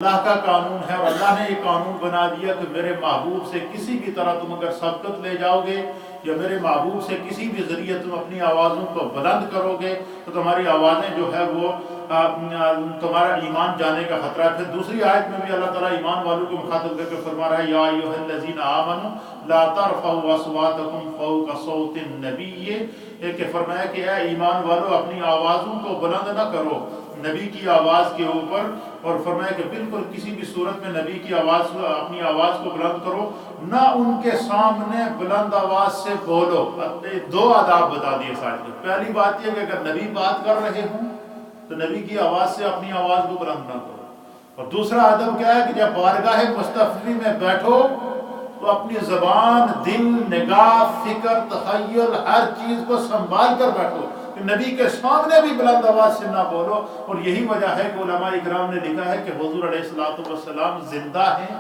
اللہ کا قانون ہے، اور اللہ نے یہ قانون بنا دیا کہ میرے محبوب سے کسی بھی طرح تم اگر سبقت لے جاؤ گے یا میرے محبوب سے کسی بھی ذریعے تم اپنی آوازوں کو بلند کرو گے تو تمہاری آوازیں جو ہے وہ تمہارا ایمان جانے کا خطرہ ہے۔ پھر دوسری آیت میں بھی اللہ تعالیٰ ایمان والوں کو مخاطب کر کے فرما رہا ہے یا ایھا الذین آمنوا لا ترفعوا اصواتکم فوق صوت النبی، کہ فرمایا کہ اے ایمان والو اپنی آوازوں کو بلند نہ کرو نبی کی آواز کے اوپر، اور فرمایا کہ بالکل کسی بھی صورت میں نبی کی آواز اپنی آواز کو بلند کرو نہ ان کے سامنے بلند آواز سے بولو۔ دو آداب بتا دیے ساتھ۔ پہلی بات یہ کہ اگر نبی بات کر رہے ہوں تو نبی کی آواز سے اپنی آواز کو بلند نہ کرو، اور دوسرا ادب کیا ہے کہ جب بارگاہ مصطفی میں بیٹھو تو اپنی زبان، دل، نگاہ، فکر، تخیل ہر چیز کو سنبھال کر بیٹھو کہ نبی کے سامنے بھی بلند آواز سے نہ بولو۔ اور یہی وجہ ہے کہ علماء اکرام نے لکھا ہے کہ حضور علیہ الصلوۃ والسلام زندہ ہیں،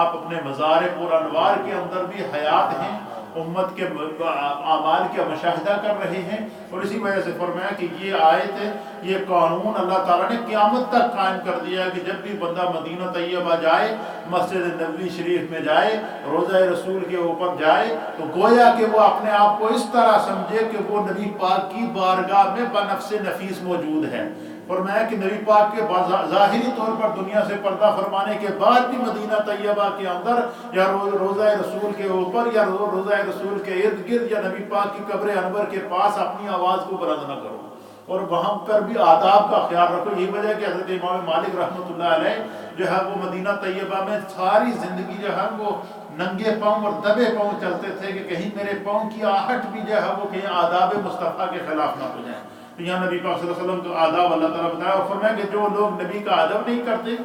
آپ اپنے مزار پر انوار کے اندر بھی حیات ہیں، امت کے اعمال کا مشاہدہ کر رہے ہیں، اور اسی وجہ سے فرمایا کہ یہ آیت، یہ قانون اللہ تعالیٰ نے قیامت تک قائم کر دیا ہے کہ جب بھی بندہ مدینہ طیبہ جائے، مسجد نبوی شریف میں جائے، روضہ رسول کے اوپر جائے، تو گویا کہ وہ اپنے آپ کو اس طرح سمجھے کہ وہ نبی پاک کی بارگاہ میں بنفس نفیس موجود ہے۔ فرمایا کہ نبی پاک کے ظاہری طور پر دنیا سے پردہ فرمانے کے بعد بھی مدینہ طیبہ کے اندر یا روضہ رسول کے اوپر یا روضہ رسول کے ارد گرد یا نبی پاک کی قبر انور کے پاس اپنی آواز کو بلند نہ کرو، اور وہاں پر بھی آداب کا خیال رکھو۔ یہی وجہ ہے کہ حضرت امام مالک رحمۃ اللہ علیہ جو ہے وہ مدینہ طیبہ میں ساری زندگی جو ہے وہ ننگے پاؤں اور دبے پاؤں چلتے تھے کہ کہیں میرے پاؤں کی آہٹ بھی جو ہے وہ کہیں آداب مصطفیٰ کے خلاف نہ ہو جائیں۔ تو یہاں نبی پاک صلی اللہ علیہ وسلم کا آداب اللہ تعالیٰ بتایا، اور فرمایا کہ جو لوگ نبی کا ادب نہیں کرتے،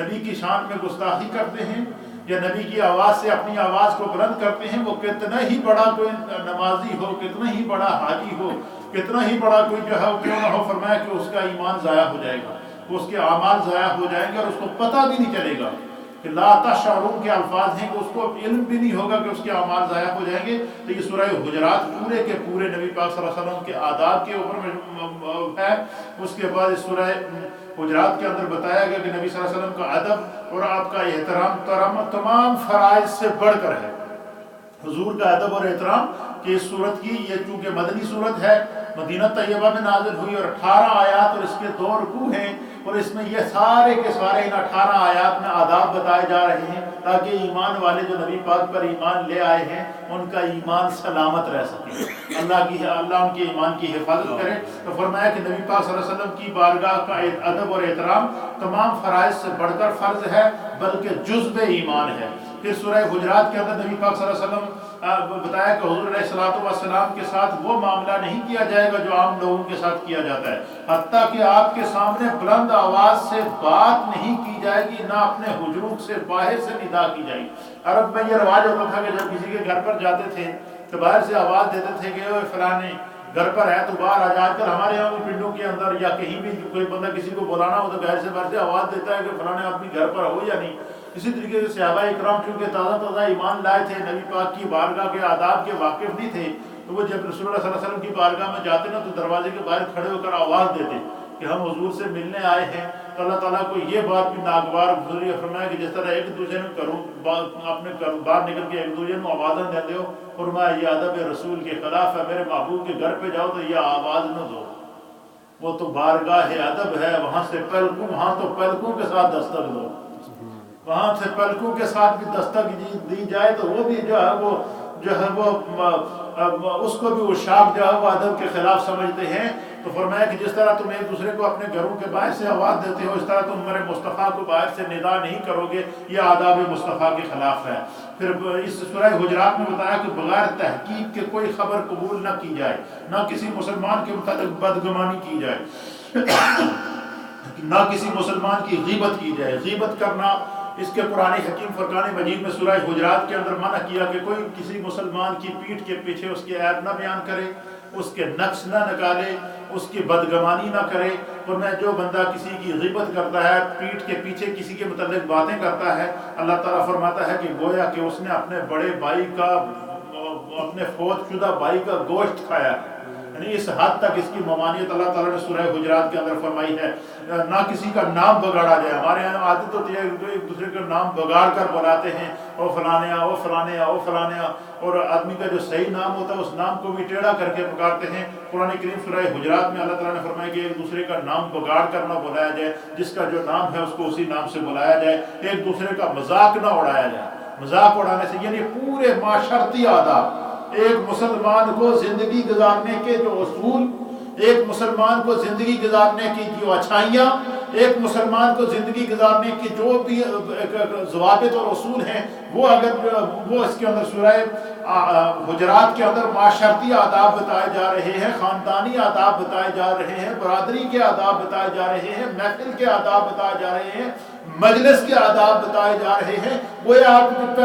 نبی کی شان میں گستاخی کرتے ہیں یا نبی کی آواز سے اپنی آواز کو بلند کرتے ہیں، وہ کتنا ہی بڑا کوئی نمازی ہو، کتنا ہی بڑا حاجی ہو، کتنا ہی بڑا کوئی جو ہے کیوں نہ ہو، فرمایا کہ اس کا ایمان ضائع ہو جائے گا، اس کے اعمال ضائع ہو جائیں گے، اور اس کو پتہ بھی نہیں چلے گا کہ لا تشعرون کے الفاظ ہیں کہ اس کو علم بھی نہیں ہوگا کہ اس کے اعمال ضائع ہو جائیں گے۔ تو یہ سورہ حجرات پورے کے پورے نبی پاک صلی اللہ علیہ وسلم کے آداب کے اوپر ہے۔ اس کے بعد اس سورہ حجرات کے اندر بتایا گیا کہ نبی صلی اللہ علیہ وسلم کا ادب اور آپ کا احترام تمام فرائض سے بڑھ کر ہے۔ حضور کا ادب اور احترام کہ اس صورت کی، یہ چونکہ مدنی صورت ہے، مدینہ طیبہ میں نازل ہوئی، اور 18 آیات اور اس کے 2 رکوع ہیں، اور اس میں یہ سارے کے سارے ان 18 آیات میں آداب بتائے جا رہے ہیں تاکہ ایمان والے جو نبی پاک پر ایمان لے آئے ہیں ان کا ایمان سلامت رہ سکے، اللہ ان کے ایمان کی حفاظت کرے۔ تو فرمایا کہ نبی پاک صلی اللہ علیہ وسلم کی بارگاہ کا ادب اور احترام تمام فرائض سے بڑھ کر فرض ہے، بلکہ جزو ایمان ہے۔ پھر سورہ حجرات کے اندر نبی پاک صلی اللہ علیہ وسلم بتایا کہ حضور علیہ الصلوۃ والسلام کے ساتھ وہ معاملہ نہیں کیا جائے گا جو عام لوگوں کے ساتھ کیا جاتا ہے، حتیٰ کہ آپ کے سامنے بلند آواز سے بات نہیں کی جائے گی، نہ اپنے حجروں سے باہر سے ندا کی جائے گی۔ عرب میں یہ رواج ہوتا تھا کہ جب کسی کے گھر پر جاتے تھے تو باہر سے آواز دیتے تھے کہ اوے فلانے گھر پر ہے تو باہر آ جا کر، ہمارے یہاں پنڈوں کے اندر یا کہیں بھی کوئی بندہ کسی کو بلانا ہو تو باہر سے آواز دیتا ہے کہ فلانے آدمی گھر پر ہو یا نہیں۔ اسی طریقے سے صحابہ اکرام چونکہ تازہ ایمان لائے تھے، نبی پاک کی بارگاہ کے آداب کے واقف نہیں تھے، تو وہ جب رسول اللہ صلی اللہ علیہ وسلم کی بارگاہ میں جاتے نا تو دروازے کے باہر کھڑے ہو کر آواز دیتے کہ ہم حضور سے ملنے آئے ہیں۔ تو اللہ تعالیٰ کو یہ بات بھی ناگوار گزری، فرمایا کہ جس طرح ایک دوسرے نے اپنے باہر نکل کے ایک دوسرے کو آوازیں دے دو، فرمایا یہ ادب رسول کے خلاف ہے، میرے محبوب کے گھر پہ جاؤ تو یہ آواز نہ دو، وہ تو بارگاہ ادب ہے، وہاں سے پلکوں، وہاں تو پلکوں کے ساتھ دستک دو، وہاں سے پلکوں کے ساتھ بھی دستک دی جائے تو وہ بھی جو ہے وہ اس کو بھی وہ شاخ جو ہے وہ ادب کے خلاف سمجھتے ہیں۔ تو فرمایا کہ جس طرح تم ایک دوسرے کو اپنے گھروں کے باہر سے آواز دیتے ہو، اس طرح تم میرے مصطفیٰ کو باہر سے ندا نہیں کرو گے، یہ آداب مصطفیٰ کے خلاف ہے۔ پھر اس سورہ حجرات میں بتایا کہ بغیر تحقیق کے کوئی خبر قبول نہ کی جائے، نہ کسی مسلمان کے متعلق بدگمانی کی جائے، نہ کسی مسلمان کی غیبت کی جائے۔ غیبت کرنا اس کے قرآن حکیم فرقان مجید میں سورہ حجرات کے اندر منع کیا کہ کوئی کسی مسلمان کی پیٹھ کے پیچھے اس کے عیب نہ بیان کرے، اس کے نقص نہ نکالے، اس کی بدگمانی نہ کرے۔ اور میں جو بندہ کسی کی غیبت کرتا ہے، پیٹھ کے پیچھے کسی کے متعلق باتیں کرتا ہے، اللہ تعالیٰ فرماتا ہے کہ گویا کہ اس نے اپنے بڑے بھائی کا، اپنے فوت شدہ بھائی کا گوشت کھایا ہے۔ یعنی اس حد تک اس کی ممانعت اللہ تعالیٰ نے سورہ حجرات کے اندر فرمائی ہے. نہ کسی کا نام بگاڑا جائے. ہمارے یہاں عادت ہوتی ہے ایک دوسرے کا نام بگاڑ کر بلاتے ہیں، او فلانے او فلانے او فلانے، اور آدمی کا جو صحیح نام ہوتا ہے اس نام کو بھی ٹیڑھا کر کے پکارتے ہیں. قرآن کریم سورہ حجرات میں اللہ تعالیٰ نے فرمایا کہ ایک دوسرے کا نام بگاڑ کر نہ بلایا جائے، جس کا جو نام ہے اس کو اسی نام سے بلایا جائے. ایک دوسرے کا مذاق نہ اڑایا جائے. مذاق اڑانے سے یعنی پورے معاشرتی آداب، ایک مسلمان کو زندگی گزارنے کے جو اصول، ایک مسلمان کو زندگی گزارنے کی جو اچھائیاں، ایک مسلمان کو زندگی گزارنے کی جو بھی ضوابط اور اصول ہیں، وہ اگر وہ اس کے اندر سورہ حجرات کے اندر معاشرتی آداب بتائے جا رہے ہیں، خاندانی آداب بتائے جا رہے ہیں، برادری کے آداب بتائے جا رہے ہیں، محفل کے آداب بتائے جا رہے ہیں، مجلس کے آداب بتائے جا رہے ہیں. وہ آپ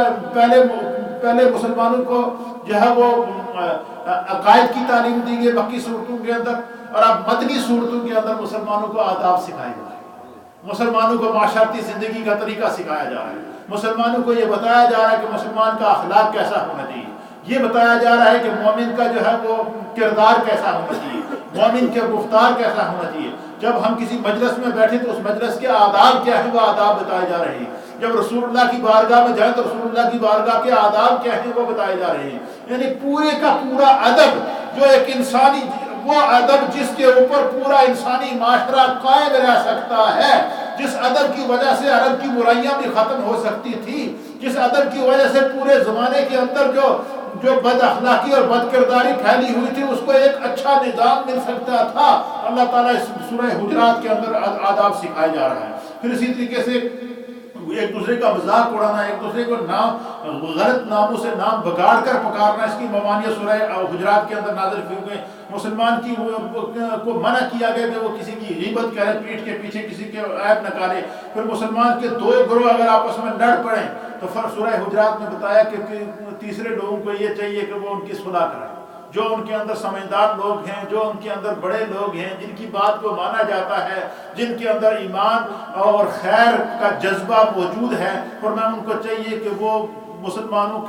پہلے مسلمانوں کو جو ہے وہ عقائد کی تعلیم دی گئی مکی صورتوں کے اندر، اور اب مدنی صورتوں کے اندر مسلمانوں کو آداب سکھائے جا رہے ہیں. مسلمانوں کو معاشرتی زندگی کا طریقہ سکھایا جا رہا ہے. مسلمانوں کو یہ بتایا جا رہا ہے کہ مسلمان کا اخلاق کیسا ہونا چاہیے. یہ بتایا جا رہا ہے کہ مومن کا جو ہے وہ کردار کیسا ہونا چاہیے، مومن کے گفتار کیسا ہونا چاہیے. جب ہم کسی مجلس میں بیٹھے تو اس مجلس کے آداب کیا ہیں، وہ آداب بتائے جا رہے ہیں. جب رسول اللہ کی بارگاہ میں جائیں تو رسول اللہ کی بارگاہ کے آداب کیا ہیں، وہ بتائے جا رہے ہیں. یعنی پورے کا پورا ادب جو ایک انسانی، وہ ادب جس کے اوپر پورا انسانی معاشرہ قائم رہ سکتا ہے، جس ادب کی وجہ سے عرب کی برائیاں بھی ختم ہو سکتی تھی، جس ادب کی وجہ سے پورے زمانے کے اندر جو بد اخلاقی اور بد کرداری پھیلی ہوئی تھی اس کو ایک اچھا نظام مل سکتا تھا. اللہ تعالیٰ اس سورہ حجرات کے اندر آداب سکھائے جا رہا ہے. پھر اسی طریقے سے ایک دوسرے کا مذاق اڑانا، ایک دوسرے کو نام غلط ناموں سے نام بگاڑ کر پکارنا، اس کی ممانعت سورہ حجرات کے اندر نازل ہوئی گئی. مسلمان کی کو منع کیا گیا کہ وہ کسی کی غیبت کرے، پیٹھ کے پیچھے کسی کے عیب نکالے. پھر مسلمان کے دو گروہ اگر آپس میں لڑ پڑیں تو پھر سورہ حجرات میں بتایا کہ تیسرے لوگوں کو یہ چاہیے کہ وہ ان کی صلح کریں. جو ان کے اندر سمجھدار لوگ ہیں، جو ان کے اندر بڑے لوگ ہیں، جن کی بات کو مانا جاتا ہے، جن کے اندر ایمان اور خیر کا جذبہ موجود ہے، اور میں ان کو چاہیے کہ وہ مسلمانوں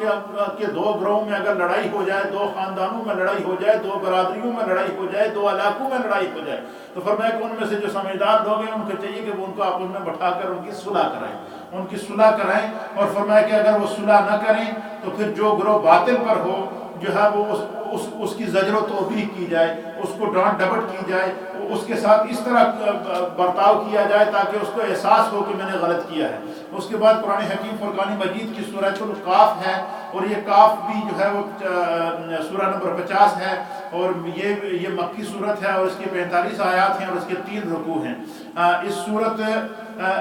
کے دو گروہوں میں اگر لڑائی ہو جائے، دو خاندانوں میں لڑائی ہو جائے، دو برادریوں میں لڑائی ہو جائے، دو علاقوں میں لڑائی ہو جائے، تو فرمایا کہ ان میں سے جو سمجھدار لوگ ہیں ان کو چاہیے کہ وہ ان کو آپس میں بٹھا کر ان کی صلح کرائیں، ان کی صلح کرائیں. اور فرمایا کہ اگر وہ صلح نہ کریں تو پھر جو گروہ باطل پر ہو جو ہے وہ اس کی زجر و توبیخ کی جائے، اس کو ڈانٹ ڈپٹ کی جائے، اس کے ساتھ اس طرح برتاؤ کیا جائے تاکہ اس کو احساس ہو کہ میں نے غلط کیا ہے. اس کے بعد قرآن حکیم فرقان مجید کی سورۃ القاف ہے، اور یہ قاف بھی جو ہے وہ سورہ نمبر 50 ہے، اور یہ مکی صورت ہے، اور اس کے 45 آیات ہیں، اور اس کے 3 رکوع ہیں.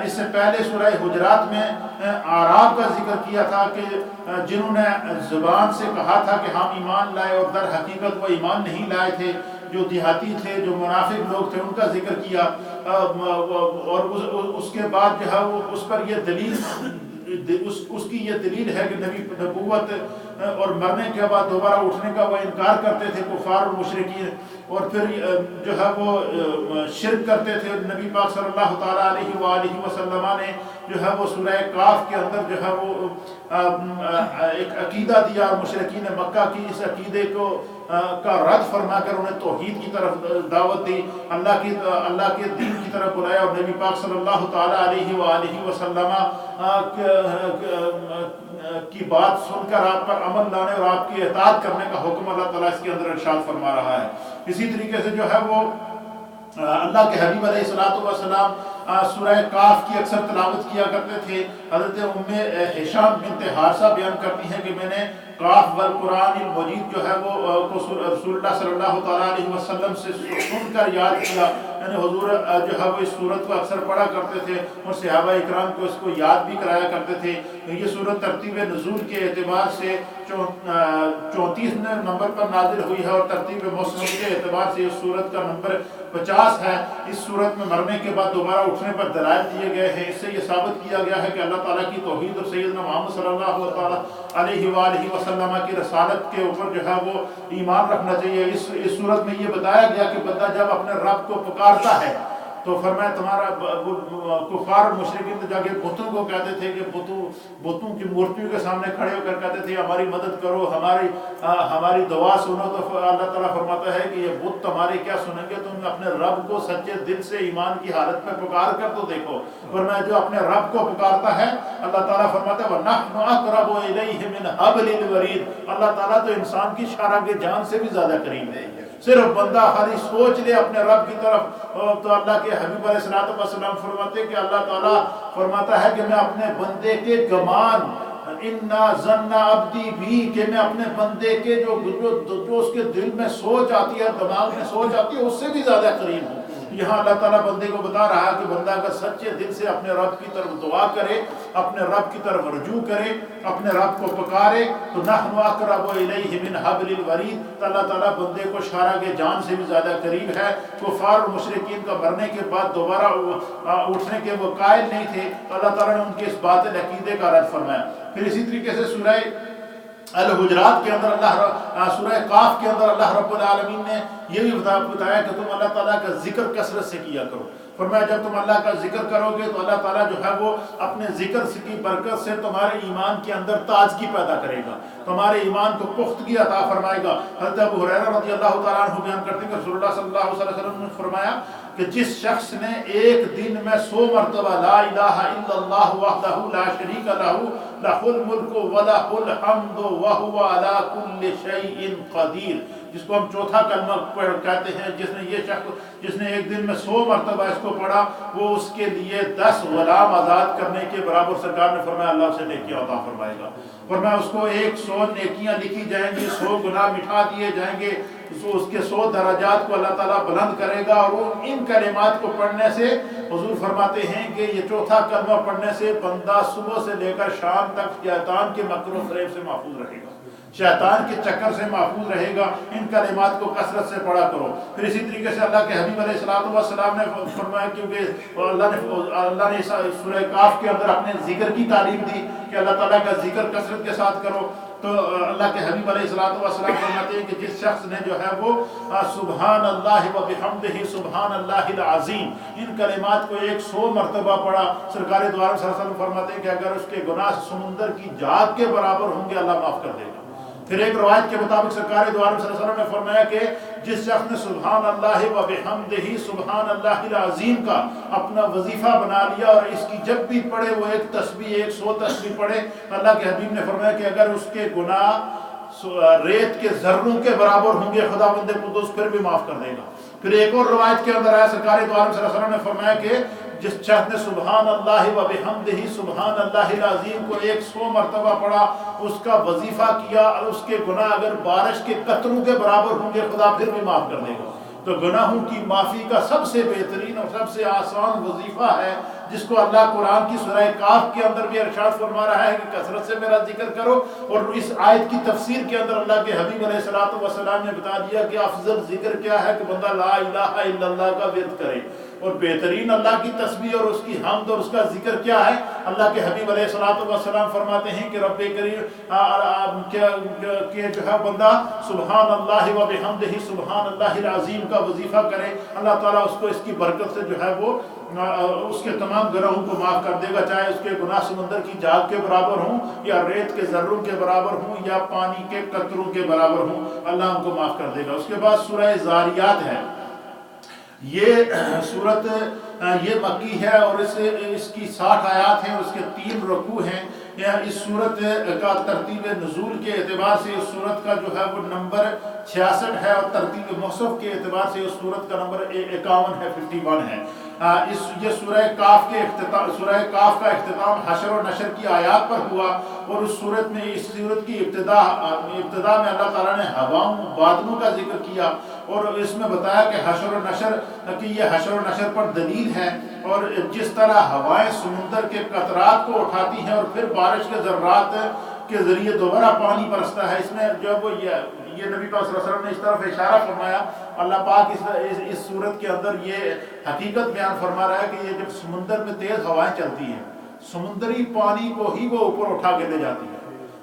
اس سے پہلے سورہ حجرات میں اعراب کا ذکر کیا تھا کہ جنہوں نے زبان سے کہا تھا کہ ہم ایمان لائے اور در حقیقت وہ ایمان نہیں لائے تھے، جو دیہاتی تھے، جو منافق لوگ تھے، ان کا ذکر کیا. اور اس کے بعد جو ہے وہ اس پر یہ دلیل، اس کی یہ دلیل ہے کہ نبی نبوت اور مرنے کے بعد دوبارہ اٹھنے کا وہ انکار کرتے تھے کفار اور مشرکین، اور پھر جو ہے وہ شرک کرتے تھے. نبی پاک صلی اللہ تعالیٰ علیہ وآلہ وسلم نے جو ہے وہ سورہ کاف کے اندر جو ہے وہ ایک عقیدہ دیا، اور مشرکین مکہ کی اس عقیدے کا رد فرما کر انہیں توحید کی طرف دعوت دی، اللہ کے دین کی طرف بلایا. اور نبی پاک صلی اللہ تعالیٰ علیہ وآلہ وسلم کی بات سن کر آپ پر عمل لانے اور آپ کی اطاعت کرنے کا حکم اللہ تعالیٰ اس کے اندر ارشاد فرما رہا ہے. اسی طریقے سے جو ہے وہ اللہ کے حبیب علیہ الصلوۃ والسلام سورہ کاف کی اکثر تلاوت کیا کرتے تھے. حضرت ام ہشام بنت حارثہ بیان کرتی ہیں کہ میں نے کاف والقرآن المجید جو ہے وہ رسول اللہ صلی اللہ تعالیٰ علیہ وسلم سے سن کر یاد کیا. یعنی حضور جو ہے وہ اس سورت کو اکثر پڑھا کرتے تھے، اور صحابہ اکرام کو اس کو یاد بھی کرایا کرتے تھے. یہ سورت ترتیب نزول کے اعتبار سے 34 نمبر پر نازل ہوئی ہے، اور ترتیب موسم کے اعتبار سے اس سورت کا نمبر 50 ہے. اس سورت میں مرنے کے بعد دوبارہ اٹھنے پر دلائل دیے گئے ہیں. اس سے یہ ثابت کیا گیا ہے کہ اللہ تعالیٰ کی توحید اور سیدنا محمد صلی اللہ تعالیٰ علیہ وآلہ وسلم کی رسالت کے اوپر جو ہے وہ ایمان رکھنا چاہیے. اس صورت میں یہ بتایا گیا کہ بندہ جب اپنے رب کو پکارتا ہے، تو فرمایا تمہارا کفار اور مشرکین تو جا کے بتوں کو کہتے تھے کہ بتوں کی مورتیوں کے سامنے کھڑے ہو کر کہتے تھے ہماری مدد کرو، ہماری دعا سنو، تو اللہ تعالیٰ فرماتا ہے کہ یہ بت تمہارے کیا سنیں گے، تم اپنے رب کو سچے دل سے ایمان کی حالت میں پکار کر تو دیکھو۔ فرمایا جو اپنے رب کو پکارتا ہے اللہ تعالیٰ فرماتا ہے وَنَحْنُ أَقْرَبُ إِلَيْهِ مِنْ حَبْلِ الْوَرِيدِ، اللہ تعالیٰ تو انسان کی شرح جان سے بھی زیادہ قریب ہے۔ صرف بندہ خالی سوچ لے اپنے رب کی طرف، تو اللہ کے حبیب علیہ السلام فرماتے کہ اللہ تعالیٰ فرماتا ہے کہ میں اپنے بندے کے گمان اِنَّا ظَنَّ عَبْدِي بِي، کہ میں اپنے بندے کے جو اس کے دل میں سوچ آتی ہے، دماغ میں سوچ آتی ہے، اس سے بھی زیادہ قریب ہوں۔ یہاں اللہ تعالیٰ بندے کو بتا رہا ہے کہ بندہ اگر سچے دل سے اپنے رب کی طرف دعا کرے، اپنے رب کی طرف رجوع کرے، اپنے رب کو پکارے، تو نحن اقرب الیہ من حبل الورید، تو اللہ تعالیٰ بندے کو شارہ جان سے بھی زیادہ قریب ہے۔ کفار اور مشرکین کا مرنے کے بعد دوبارہ اٹھنے کے وہ قائل نہیں تھے، تو اللہ تعالیٰ نے ان کے اس باطل عقیدے کا رد فرمایا۔ پھر اسی طریقے سے سورہ الحجرات کے اندر سورہ قاف کے اندر اللہ رب العالمین نے یہ بھی بتایا کہ تم اللہ تعالیٰ کا ذکر کثرت سے کیا کرو۔ فرمایا جب تم اللہ کا ذکر کرو گے تو اللہ تعالیٰ جو ہے وہ اپنے ذکر کی برکت سے تمہارے ایمان کے اندر تازگی پیدا کرے گا، تمہارے ایمان کو پختگی عطا فرمائے گا۔ حضرت ابو ہریرہ رضی اللہ تعالیٰ عنہ بیان کرتے ہیں کہ رسول اللہ صلی اللہ علیہ وسلم نے فرمایا کہ جس شخص نے ایک دن میں 100 مرتبہ لا الہ الا اللہ وحدہ لا شریک لہ لہ الملک ولہ الحمد وہو علی کل شیء قدیر، جس کو ہم چوتھا کلمہ کہتے ہیں، جس نے ایک دن میں 100 مرتبہ اس کو پڑھا، وہ اس کے لیے 10 غلام آزاد کرنے کے برابر سرکار نے فرمایا اللہ سے نیکیاں عطا فرمائے گا۔ فرمایا اس کو 100 نیکیاں لکھی جائیں گی، 100 گناہ مٹھا دیے جائیں گے، اس کے 100 درجات کو اللہ تعالیٰ بلند کرے گا۔ اور ان کلمات کو پڑھنے سے حضور فرماتے ہیں کہ یہ چوتھا کلمہ پڑھنے سے بندہ صبح سے لے کر شام تک شیطان کے مکر و فریب سے محفوظ رہے گا، شیطان کے چکر سے محفوظ رہے گا۔ ان کلمات کو کثرت سے پڑھا کرو۔ پھر اسی طریقے سے اللہ کے حبیب علیہ السلام نے فرمایا، کیونکہ اللہ نے سورہ کاف کے اندر اپنے ذکر کی تعلیم دی کہ اللہ تعالیٰ کا ذکر کثرت کے ساتھ کرو، تو اللہ کے حبیب علیہ السلام فرماتے ہیں کہ جس شخص نے جو ہے وہ سبحان اللہ و بحمدہ سبحان اللہ العظیم ان کلمات کو 100 مرتبہ پڑھا، سرکار دو عالم صلی اللہ علیہ وسلم فرماتے ہیں کہ اگر اس کے گناہ سمندر کی جھاگ کے برابر ہوں گے اللہ معاف کر دے گا۔ پھر ایک روایت کے مطابق سرکار دو عالم صلی اللہ علیہ وسلم نے فرمایا کہ جس شخص نے سبحان اللہ و بحمدہ سبحان اللہ العظیم کا اپنا وظیفہ بنا لیا اور اس کی جب بھی پڑھے وہ ایک تسبیح 100 تسبیح پڑھے، اللہ کے حبیب نے فرمایا کہ اگر اس کے گناہ ریت کے ذروں کے برابر ہوں گے خدا بند قدوس پھر بھی معاف کر دے گا۔ پھر ایک اور روایت کے اندر آیا سرکار دو عالم صلی اللہ علیہ وسلم نے فرمایا کہ جس شخص نے سبحان اللہ و بحمدہ سبحان اللہ العظیم کو 100 مرتبہ پڑھا، اس کا وظیفہ کیا اور اس کے گناہ اگر بارش کے قطروں کے برابر ہوں گے خدا پھر بھی معاف کر دے گا۔ تو گناہوں کی معافی کا سب سے بہترین اور سب سے آسان وظیفہ ہے جس کو اللہ قرآن کی سورہ کاف کے اندر بھی ارشاد فرما رہا ہے کہ کثرت سے میرا ذکر کرو۔ اور اس آیت کی تفسیر کے اندر اللہ کے حبیب علیہ السلام نے بتا دیا کہ افضل ذکر کیا ہے کہ بندہ لا الہ الا اللہ کا ورد کرے، اور بہترین اللہ کی تسبیح اور اس کی حمد اور اس کا ذکر کیا ہے؟ اللہ کے حبیب علیہ السلام فرماتے ہیں کہ رب کریم کہ جو ہے بندہ سبحان اللہ و بحمدہ سبحان اللہ العظیم کا وظیفہ کرے، اللہ تعالیٰ اس کو اس کی برکت سے جو ہے وہ اس کے تمام گناہوں کو معاف کر دے گا، چاہے اس کے گناہ سمندر کی جھاگ کے برابر ہوں یا ریت کے ذروں کے برابر ہوں یا پانی کے قطروں کے برابر ہوں، اللہ ان کو معاف کر دے گا۔ اس کے بعد سورہ زاریات ہے، یہ سورت یہ مکی ہے اور اس کی 60 آیات ہیں اور اس کے 3 رکوع ہیں۔ اس سورت کا ترتیب نزول کے اعتبار سے اس سورت کا جو ہے وہ نمبر 66 ہے اور ترتیب مصحف کے اعتبار سے اس سورت کا نمبر 51 ہے، 51 ہے۔ یہ سورہ کاف کا اختتام حشر و نشر کی آیات پر ہوا اور اس سورت کی ابتدا میں اللہ تعالیٰ نے ہواؤں بادلوں کا ذکر کیا اور اس میں بتایا کہ حشر و نشر کہ یہ حشر و نشر پر دلیل ہے، اور جس طرح ہوائیں سمندر کے قطرات کو اٹھاتی ہیں اور پھر بارش کے ذرات کے ذریعے دوبارہ پانی برستا ہے، اس میں جو وہ یہ نبی پاک صلی اللہ علیہ وسلم نے اس طرف اشارہ فرمایا۔ اللہ پاک اس صورت کے اندر یہ حقیقت بیان فرما رہا ہے کہ یہ جب سمندر میں تیز ہوائیں چلتی ہیں، سمندری پانی کو ہی وہ اوپر اٹھا کے لے جاتی ہے،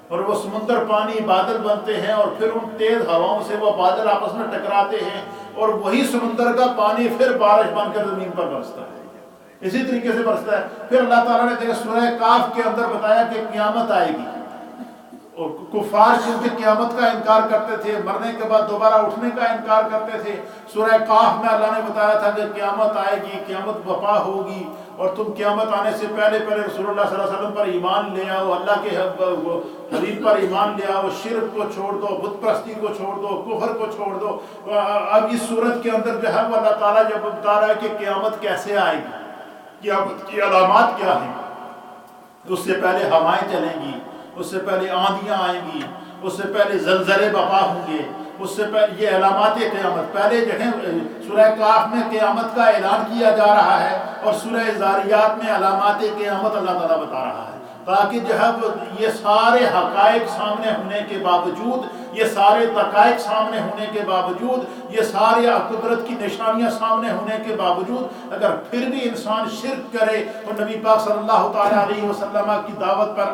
اور وہ سمندر پانی بادل بنتے ہیں اور پھر ان تیز ہواؤں سے وہ بادل آپس میں ٹکراتے ہیں اور وہی سمندر کا پانی پھر بارش بن کر زمین پر برستا ہے، اسی طریقے سے برستا ہے۔ پھر اللہ تعالیٰ نے دیکھا سورہ کاف کے اندر بتایا کہ قیامت آئے گی، اور کفار کیونکہ قیامت کا انکار کرتے تھے، مرنے کے بعد دوبارہ اٹھنے کا انکار کرتے تھے۔ سورہ کاف میں اللہ نے بتایا تھا کہ قیامت آئے گی، قیامت وفا ہوگی، اور تم قیامت آنے سے پہلے رسول اللہ صلی اللہ علیہ وسلم پر ایمان لے آؤ، اللہ کے حبیب پر ایمان لے آؤ، شرک کو چھوڑ دو، بت پرستی کو چھوڑ دو، کفر کو چھوڑ دو۔ اب اس صورت کے اندر جو ہے وہ اللہ تعالیٰ جب بتا رہا ہے کہ قیامت کیسے آئے گی، قیامت کی علامات کیا ہیں، اس سے پہلے ہوائیں چلیں گی، اس سے پہلے آندیاں آئیں گی، اس سے پہلے زلزلے برپا ہوں گے، اس سے پہلے یہ علامات قیامت، پہلے جگہ سورہ کاف میں قیامت کا اعلان کیا جا رہا ہے اور سورہ زاریات میں علامات قیامت اللہ تعالیٰ بتا رہا ہے، تاکہ جو ہے یہ سارے حقائق سامنے ہونے کے باوجود، یہ سارے دقائق سامنے ہونے کے باوجود، یہ ساری قدرت کی نشانیاں سامنے ہونے کے باوجود اگر پھر بھی انسان شرک کرے تو نبی پاک صلی اللہ تعالیٰ علیہ وسلم کی دعوت پر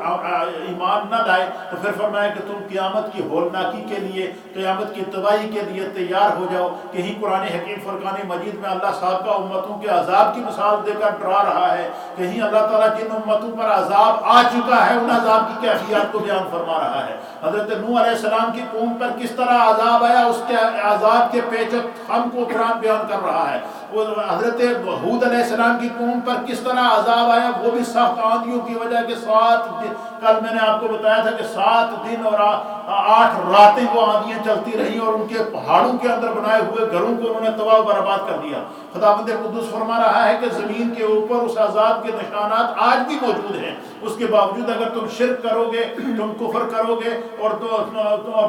ایمان نہ لائے، تو پھر فرمایا کہ تم قیامت کی ہولناکی کے لیے، قیامت کی تباہی کے لیے تیار ہو جاؤ۔ کہیں قرآن حکیم فرقان مجید میں اللہ صاحب کا امتوں کے عذاب کی مثال دے کر ڈرا رہا ہے، کہیں اللہ تعالیٰ جن امتوں پر عذاب آ چکا ہے ان عذاب کی کیفیات کو بیان فرما رہا ہے۔ حضرت نوح علیہ السلام کی قوم پر کس طرح عذاب آیا، اس کے عذاب کے پیچ ہم کو قرآن بیان کر رہا ہے۔ حضرت ہود علیہ السلام کی قوم پر کس طرح عذاب آیا، وہ بھی سخت آندھیوں کی وجہ کے 7 دن، کل میں نے آپ کو بتایا تھا کہ 7 دن اور 8 راتیں وہ آندھیاں چلتی رہی اور ان کے پہاڑوں کے اندر بنائے ہوئے گھروں کو انہوں نے تباہ و برباد کر دیا۔ خداوند قدوس فرما رہا ہے کہ زمین کے اوپر اس عذاب کے نشانات آج بھی موجود ہیں، اس کے باوجود اگر تم شرک کرو گے، تم کفر کرو گے اور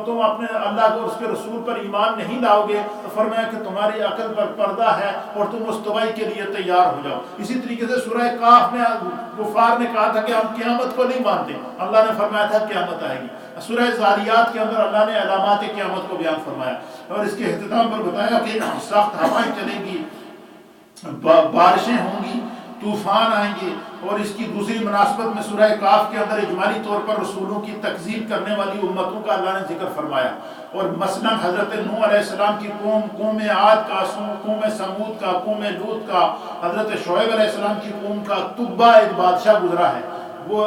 تم اپنے اللہ کو اس کے رسول پر ایمان نہیں لاؤ گے، تو فرمایا کہ تمہاری عقل پر پردہ ہے اور تم اس تباہی کے لیے تیار ہو جاؤ۔ اسی طریقے سے سورہ کاف میں کفار نے کہا تھا کہ ہم قیامت کو نہیں مانتے، اللہ نے فرمایا تھا قیامت آئے گی۔ سورہ زاریات کے اندر اللہ نے علامات قیامت کو بیان فرمایا اور اس کے اختتام پر بتایا کہ سخت ہوائیں چلیں گی، بارشیں ہوں گی، طوفان آئیں گے۔ اور اس کی دوسری مناسبت میں سورہ کاف کے اندر اجمالی طور پر رسولوں کی تکذیب کرنے والی امتوں کا اللہ نے ذکر فرمایا، اور مثلا حضرت نوح علیہ السلام کی قوم عاد کا، قوم سمود کا، قوم لوط کا، حضرت شعیب علیہ السلام کی قوم کا تبا ایک بادشاہ گزرا ہے۔ وہ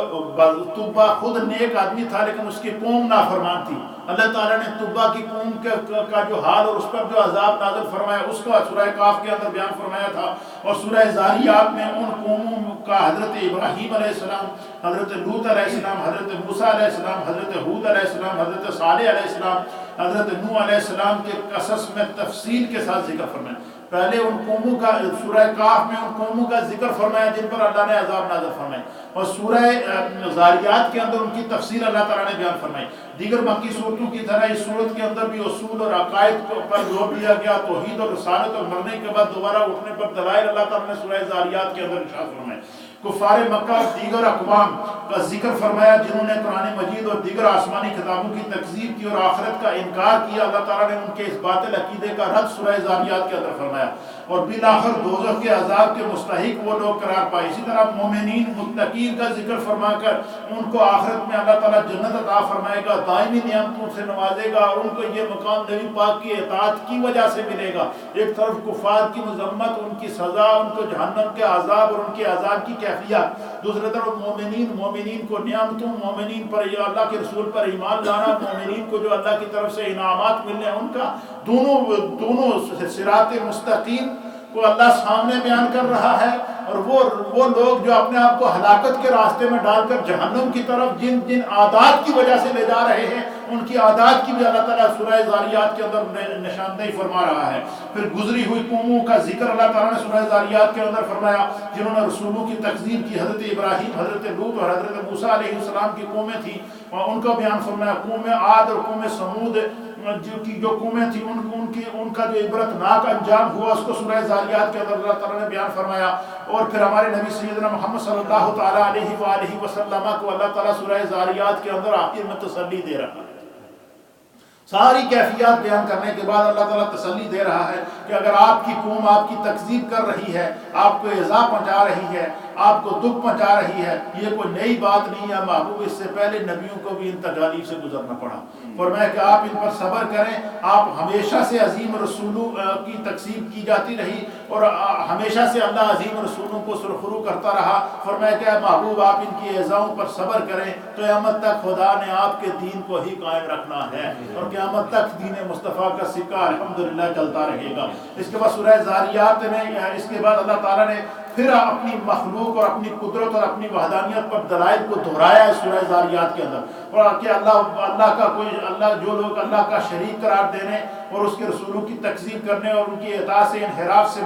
تبا خود نیک آدمی تھا لیکن اس کی قوم نافرمان تھی۔ اللہ تعالیٰ نے تبا کی قوم کا جو حال اور اس پر جو عذاب نازل فرمایا اس کا سورہ کاف کے اندر بیان فرمایا تھا، اور سورہ زاریات میں ان قوموں کا حضرت ابراہیم علیہ السلام، حضرت لوط علیہ السلام، حضرت موسیٰ علیہ السلام، حضرت ہود علیہ السلام، حضرت صالح علیہ السلام، حضرت نوح علیہ السلام کے قصص میں تفصیل کے ساتھ ذکر فرمایا۔ پہلے ان قوموں کا سورہ کاف میں ان قوموں کا ذکر فرمایا جن پر اللہ نے عذاب نازل فرمایا، اور سورہ زاریات کے اندر ان کی تفصیل اللہ تعالیٰ نے بیان فرمائی۔ دیگر مکی صورتوں کی طرح اس صورت کے اندر بھی اصول اور عقائد پر زور دیا گیا، توحید اور رسالت اور مرنے کے بعد دوبارہ اٹھنے پر دلائل اللہ تعالیٰ نے سورہ زاریات کے اندر ارشاد فرمائے۔ کفار مکہ اور دیگر اقوام کا ذکر فرمایا جنہوں نے قرآن مجید اور دیگر آسمانی کتابوں کی تکذیب کی اور آخرت کا انکار کیا، اللہ تعالیٰ نے ان کے اس باطل عقیدے کا رد سورہ زاریات کے اندر فرمایا، اور بالآخر دوزخ کے عذاب کے مستحق وہ لوگ قرار پائے۔ اسی طرح مومنین متقین کا ذکر فرما کر ان کو آخرت میں اللہ تعالیٰ جنت عطا فرمائے گا، دائمی نعمتوں سے نوازے گا، اور ان کو یہ مقام نبی پاک کی اطاعت کی وجہ سے ملے گا۔ ایک طرف کفار کی مذمت، ان کی سزا، ان کو جہنم کے عذاب اور ان کے عذاب کی کیفیت، دوسری طرف مومنین کو نعمتوں، مومنین پر یا اللہ کے رسول پر ایمان لانا، مومنین کو جو اللہ کی طرف سے انعامات ملنے ان کا دونوں صراط مستقیم کو اللہ سامنے بیان کر رہا ہے، اور وہ لوگ جو اپنے آپ کو ہلاکت کے راستے میں ڈال کر جہنم کی طرف جن عادات کی وجہ سے لے جا رہے ہیں ان کی عادات کی بھی اللہ تعالیٰ سورہ زاریات کے اندر نشاندہی فرما رہا ہے۔ پھر گزری ہوئی قوموں کا ذکر اللہ تعالیٰ نے سورہ زاریات کے اندر فرمایا جنہوں نے رسولوں کی تکذیب کی، حضرت ابراہیم، حضرت لوط اور حضرت موسیٰ علیہ السلام کی قومیں تھیں، اور ان کا بیان فرمایا۔ قوم عاد اور قوم سمود جو قومیں تھیں ان کا جو عبرتناک انجام ہوا اس کو سورہ زاریات کے اندر اللہ تعالیٰ نے بیان فرمایا، اور پھر ہمارے نبی سیدنا محمد صلی اللہ تعالیٰ علیہ وآلہ وسلم کو اللہ تعالیٰ سورہ زاریات کے اندر آخر میں تسلی دے رہا ہے۔ ساری کیفیات بیان کرنے کے بعد اللہ تعالیٰ تسلی دے رہا ہے کہ اگر آپ کی قوم آپ کی تکذیب کر رہی ہے، آپ کو ایذا پہنچا رہی ہے، آپ کو دکھ پہنچا رہی ہے، یہ کوئی نئی بات نہیں ہے محبوب، اس سے پہلے نبیوں کو بھی ان تکالیف سے گزرنا پڑا، فرمایا کہ آپ ان پر صبر کریں۔ آپ ہمیشہ سے عظیم رسولوں کی تکذیب کی جاتی رہی اور ہمیشہ سے اللہ عظیم رسولوں کو سرخرو کرتا رہا، فرمایا کہ محبوب آپ ان کی ایذاؤں پر صبر کریں، تو قیامت تک خدا نے آپ کے دین کو ہی قائم رکھنا ہے اور قیامت تک دین مصطفیٰ کا سکہ الحمدللہ چلتا رہے گا۔ اس کے بعد سورہ زاریات میں اس کے بعد اللہ تعالیٰ نے پھر اپنی مخلوق اور اپنی قدرت اور اپنی وحدانیت پر دلائل کو دہرایا ہے سورہ زاریات کے اندر، اور کہ اللہ جو لوگ اللہ کا شریک قرار دینے اور اس کے رسولوں کی تکذیب کرنے اور ان کی اطاعت سے انحراف سے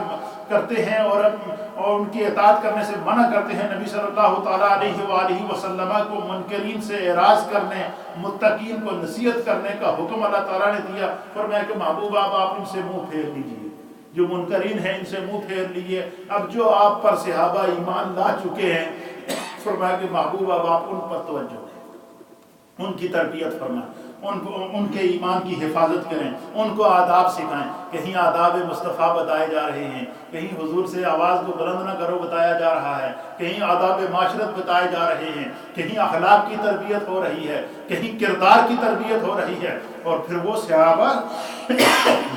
کرتے ہیں اور ان کی اطاعت کرنے سے منع کرتے ہیں، نبی صلی اللہ تعالیٰ علیہ وآلہ وسلم کو منکرین سے اعراض کرنے، متقین کو نصیحت کرنے کا حکم اللہ تعالیٰ نے دیا، فرمایا کہ محبوب آپ ان سے منہ پھیر لیجیے، جو منکرین ہیں ان سے منہ پھیر لیجیے۔ اب جو آپ پر صحابہ ایمان لا چکے ہیں، فرمایا کہ محبوب آپ ان پر توجہ دیں، ان کی تربیت فرمائیں، ان کے ایمان کی حفاظت کریں، ان کو آداب سکھائیں۔ کہیں آداب مصطفیٰ بتائے جا رہے ہیں، کہیں حضور سے آواز کو بلند نہ کرو بتایا جا رہا ہے، کہیں آداب معاشرت بتائے جا رہے ہیں، کہیں اخلاق کی تربیت ہو رہی ہے، کہیں کردار کی تربیت ہو رہی ہے۔ اور پھر وہ صحابہ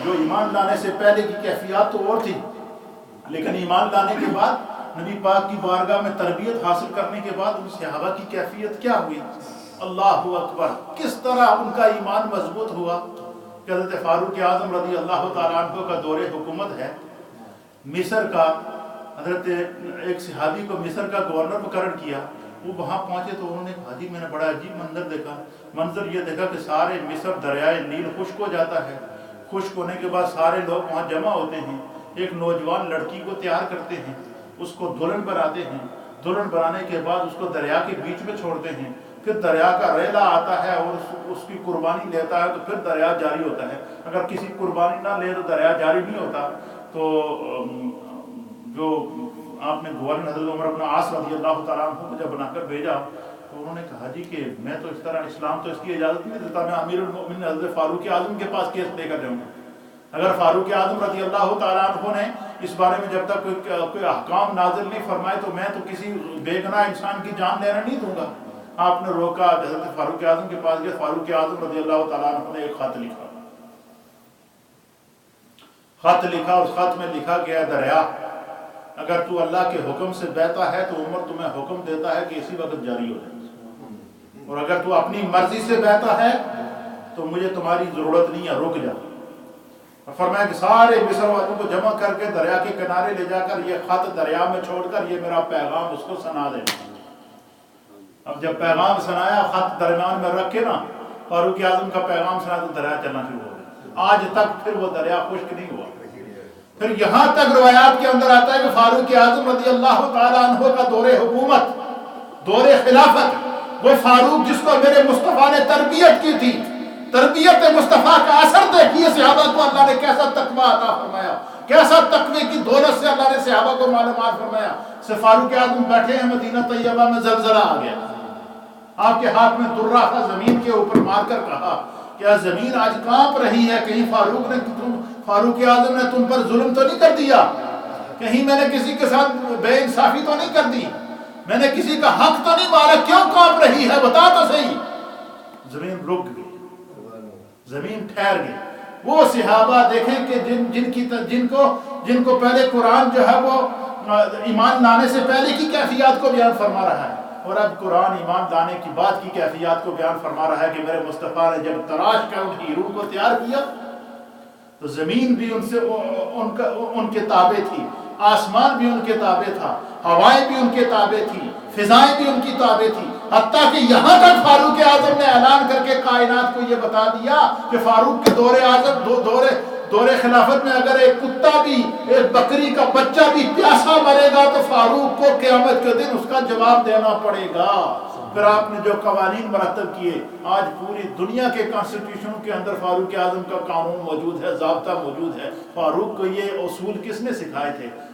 جو ایمان لانے سے پہلے کی کیفیات تو اور تھی، لیکن ایمان لانے کے بعد نبی پاک کی بارگاہ میں تربیت حاصل کرنے کے بعد ان صحابہ کی کیفیت کیا ہوئی؟ اللہ اکبر، کس طرح ان کا ایمان مضبوط ہوا کہ حضرت فاروق اعظم رضی اللہ تعالیٰ عنہ کا دور حکومت ہے، مصر کا حضرت ایک صحابی کو مصر کا گورنر مقرر کیا، وہ وہاں پہنچے تو انہوں نے کہا جی میں نے بڑا عجیب منظر یہ دیکھا کہ سارے مصر دریائے نیل خشک ہو جاتا ہے، خشک ہونے کے بعد سارے لوگ وہاں جمع ہوتے ہیں، ایک نوجوان لڑکی کو تیار کرتے ہیں، اس کو دلہن بناتے ہیں، دلہن بنانے کے بعد اس کو دریا کے بیچ میں چھوڑتے ہیں، پھر دریا کا ریلا آتا ہے اور اس کی قربانی لیتا ہے تو پھر دریا جاری ہوتا ہے، اگر کسی قربانی نہ لے تو دریا جاری نہیں ہوتا۔ تو جو آپ نے گورنر حضرت عمر بن عاص رضی اللہ تعالیٰ عنہ کو جب بنا کر بھیجا تو انہوں نے کہا جی کہ میں تو اس طرح اسلام تو اس کی اجازت نہیں دیتا، میں امیر المؤمنین حضرت فاروق اعظم کے پاس کیس لے کر جاؤں گا، اگر فاروق اعظم رضی اللہ تعالیٰ عنہ نے اس بارے میں جب تک کوئی احکام نازل نہیں فرمائے تو میں تو کسی بے گناہ انسان کی جان لینا نہیں دوں گا۔ آپ نے روکا، حضرت فاروق اعظم کے پاس گئے، فاروق اعظم رضی اللہ تعالیٰ عنہ نے ایک خط لکھا، اس خط میں لکھا گیا دریا اگر تو اللہ کے حکم سے بہتا ہے تو عمر تمہیں حکم دیتا ہے کہ اسی وقت جاری ہو جائے، اور اگر تو اپنی مرضی سے بہتا ہے تو مجھے تمہاری ضرورت نہیں ہے، رک جا۔ اور فرمایا کہ سارے مصر والوں کو جمع کر کے دریا کے کنارے لے جا کر یہ خط دریا میں چھوڑ کر یہ میرا پیغام اس کو سنا دے۔ اب جب پیغام سنایا، خط درمیان میں رکھ کے نا فاروق اعظم کا پیغام سنا تو دریا چلنا شروع ہو گیا، آج تک پھر وہ دریا خشک نہیں ہوا۔ پھر یہاں تک روایات کے اندر آتا ہے کہ فاروق اعظم رضی اللہ تعالیٰ عنہ کا دور حکومت، دور خلافت، وہ فاروق جس کو میرے مصطفیٰ نے تربیت کی تھی، تربیت مصطفیٰ کا اثر دیکھیے صحابہ کو اللہ نے کیسا تقویٰ عطا فرمایا، کیسا تقوی کی دولت سے اللہ نے صحابہ کو معلومات فرمایا۔ سے فاروق اعظم بیٹھے ہیں مدینہ طیبہ میں، زلزلہ آ گیا، آپ کے ہاتھ میں درہ تھا، زمین کے اوپر مار کر کہا کیا زمین آج کانپ رہی ہے؟ کہیں فاروق اعظم نے تم پر ظلم تو نہیں کر دیا؟ کہیں میں نے کسی کے ساتھ بے انصافی تو نہیں کر دی؟ میں نے کسی کا حق تو نہیں مارا؟ کیوں کانپ رہی ہے بتا تو صحیح۔ زمین رک گئی، زمین ٹھہر گئی۔ وہ صحابہ دیکھیں کہ جن کو پہلے قرآن جو ہے وہ ایمان لانے سے پہلے کی کیفیات کو بیان فرما رہا ہے، اور اب قرآن ایمان لانے کی بعد کی کیفیات کو بیان فرما رہا ہے کہ میرے مصطفیٰ نے جب تراش کر ان کی روح کو تیار کیا تو زمین بھی ان کے تابع تھی، آسمان بھی ان کے تابع تھا، ہوائیں بھی ان کے تابع تھی، فضائیں بھی ان کی تابع تھی، حتیٰ کہ یہاں تک فاروق اعظم نے اعلان کر کے کائنات کو یہ بتا دیا کہ فاروق کے دور خلافت میں اگر ایک کتا بھی، ایک بکری کا بچہ بھی پیاسا مرے گا تو فاروق کو قیامت کے دن اس کا جواب دینا پڑے گا۔ پھر آپ نے جو قوانین مرتب کیے، آج پوری دنیا کے کانسٹیٹیوشن کے اندر فاروق اعظم کا قانون موجود ہے، ضابطہ موجود ہے۔ فاروق کو یہ اصول کس نے سکھائے تھے؟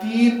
3